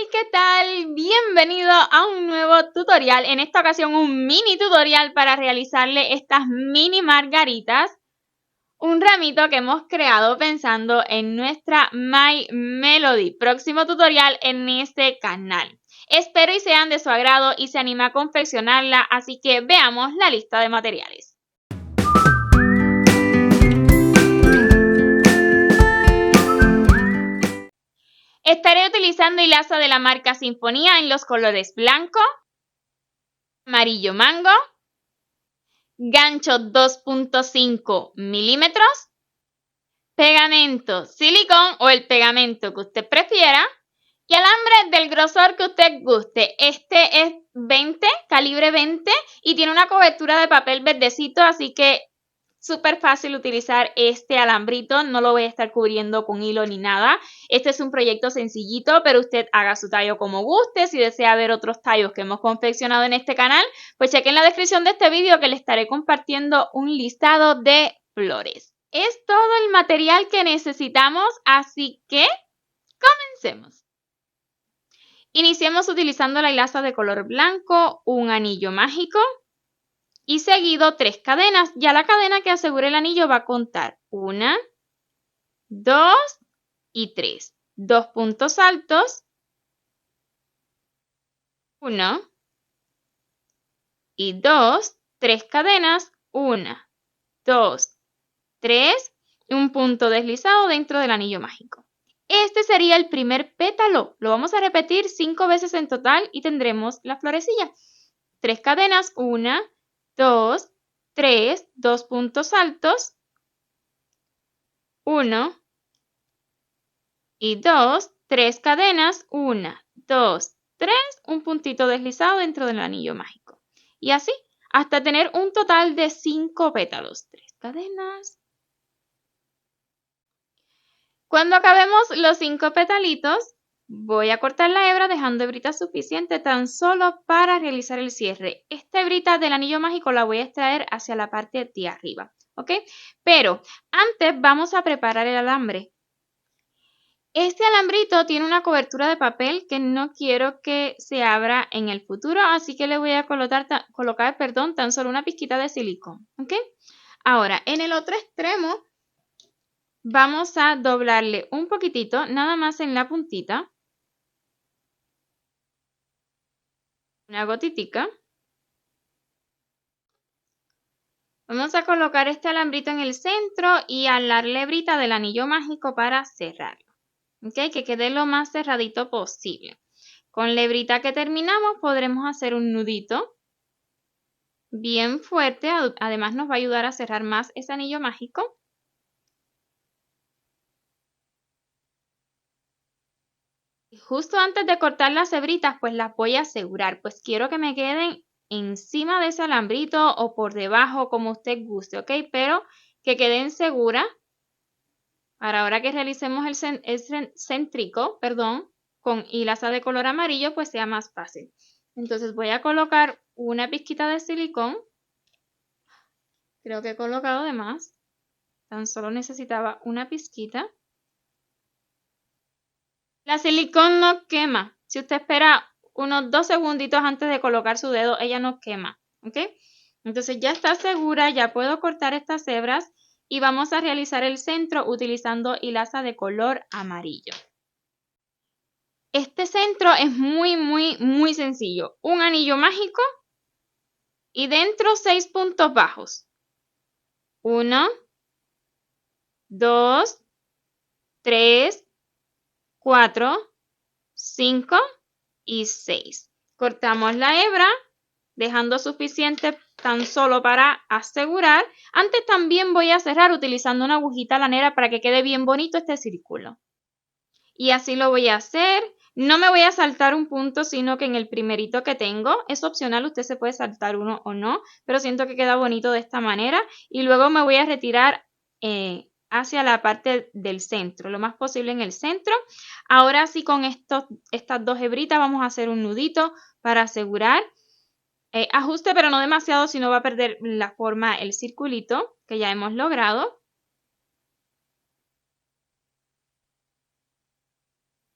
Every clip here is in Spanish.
¿Qué tal? Bienvenido a un nuevo tutorial. En esta ocasión un mini tutorial para realizarle estas mini margaritas. Un ramito que hemos creado pensando en nuestra My Melody. Próximo tutorial en este canal. Espero y sean de su agrado y se anime a confeccionarla, así que veamos la lista de materiales. Estaré utilizando hilaza de la marca Sinfonía en los colores blanco, amarillo mango, gancho 2.5 milímetros, pegamento silicón o el pegamento que usted prefiera y alambre del grosor que usted guste. Este es 20, calibre 20 y tiene una cobertura de papel verdecito, así que súper fácil utilizar este alambrito, no lo voy a estar cubriendo con hilo ni nada. Este es un proyecto sencillito, pero usted haga su tallo como guste. Si desea ver otros tallos que hemos confeccionado en este canal, pues cheque en la descripción de este vídeo que le estaré compartiendo un listado de flores. Es todo el material que necesitamos, así que comencemos. Iniciemos utilizando la hilaza de color blanco, un anillo mágico, y seguido 3 cadenas. Ya la cadena que asegure el anillo va a contar 1, 2 y 3. 2 puntos altos, 1 y 2, 3 cadenas, 1, 2, 3 y un punto deslizado dentro del anillo mágico. Este sería el primer pétalo. Lo vamos a repetir 5 veces en total y tendremos la florecilla. 3 cadenas, 1, 2, 3, 2 puntos altos, 1 y 2, 3 cadenas, 1, 2, 3, un puntito deslizado dentro del anillo mágico. Y así, hasta tener un total de 5 pétalos. 3 cadenas. Cuando acabemos los 5 petalitos, voy a cortar la hebra dejando hebrita suficiente tan solo para realizar el cierre. Esta hebrita del anillo mágico la voy a extraer hacia la parte de arriba, ¿ok? Pero antes vamos a preparar el alambre. Este alambrito tiene una cobertura de papel que no quiero que se abra en el futuro, así que le voy a colocar tan solo una pizquita de silicón, ¿ok? Ahora, en el otro extremo vamos a doblarle un poquitito, nada más en la puntita, una gotitica. Vamos a colocar este alambrito en el centro y a la hebrita del anillo mágico para cerrarlo, ¿ok? Que quede lo más cerradito posible. Con la hebrita que terminamos podremos hacer un nudito bien fuerte, además nos va a ayudar a cerrar más ese anillo mágico. Y justo antes de cortar las hebritas, pues las voy a asegurar, pues quiero que me queden encima de ese alambrito o por debajo, como usted guste, ¿ok? Pero que queden seguras para ahora que realicemos el céntrico, con hilaza de color amarillo, pues sea más fácil. Entonces voy a colocar una pizquita de silicón. Creo que he colocado de más. Tan solo necesitaba una pizquita. La silicón no quema. Si usted espera unos 2 segunditos antes de colocar su dedo, ella no quema, ¿ok? Entonces ya está segura, ya puedo cortar estas hebras y vamos a realizar el centro utilizando hilaza de color amarillo. Este centro es muy sencillo. Un anillo mágico y dentro 6 puntos bajos. 1, 2, 3, 4, 5 y 6. Cortamos la hebra, dejando suficiente tan solo para asegurar. Antes también voy a cerrar utilizando una agujita lanera para que quede bien bonito este círculo. Y así lo voy a hacer. No me voy a saltar un punto, sino que en el primerito que tengo, es opcional, usted se puede saltar uno o no, pero siento que queda bonito de esta manera. Y luego me voy a retirar hacia la parte del centro, lo más posible en el centro. Ahora sí, con estas 2 hebritas vamos a hacer un nudito para asegurar. Ajuste, pero no demasiado, si no va a perder la forma el circulito que ya hemos logrado.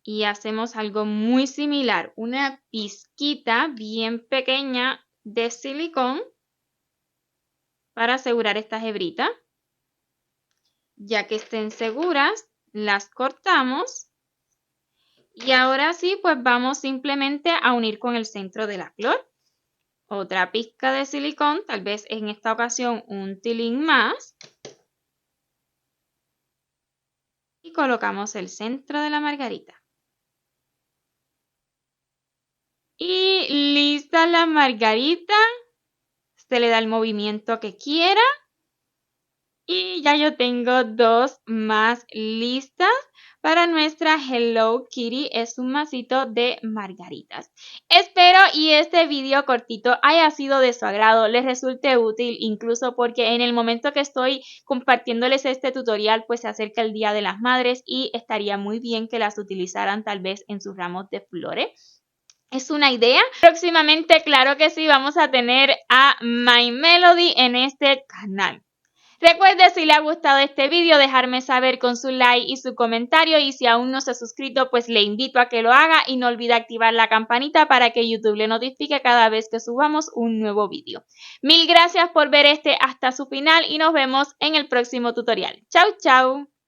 y hacemos algo muy similar. Una pizquita bien pequeña de silicón para asegurar estas hebritas. Ya que estén seguras, las cortamos. Y ahora sí, pues vamos simplemente a unir con el centro de la flor. Otra pizca de silicón, tal vez en esta ocasión un tilín más. Y colocamos el centro de la margarita. Y lista la margarita. Se le da el movimiento que quiera. Y ya yo tengo dos más listas para nuestra Hello Kitty. Es un masito de margaritas. Espero y este video cortito haya sido de su agrado, les resulte útil, incluso porque en el momento que estoy compartiéndoles este tutorial, pues se acerca el Día de las Madres y estaría muy bien que las utilizaran tal vez en sus ramos de flores. Es una idea. Próximamente, claro que sí, vamos a tener a My Melody en este canal. Recuerde, si le ha gustado este video, dejarme saber con su like y su comentario, y si aún no se ha suscrito, pues le invito a que lo haga y no olvide activar la campanita para que YouTube le notifique cada vez que subamos un nuevo video. Mil gracias por ver hasta su final y nos vemos en el próximo tutorial. Chau, chau.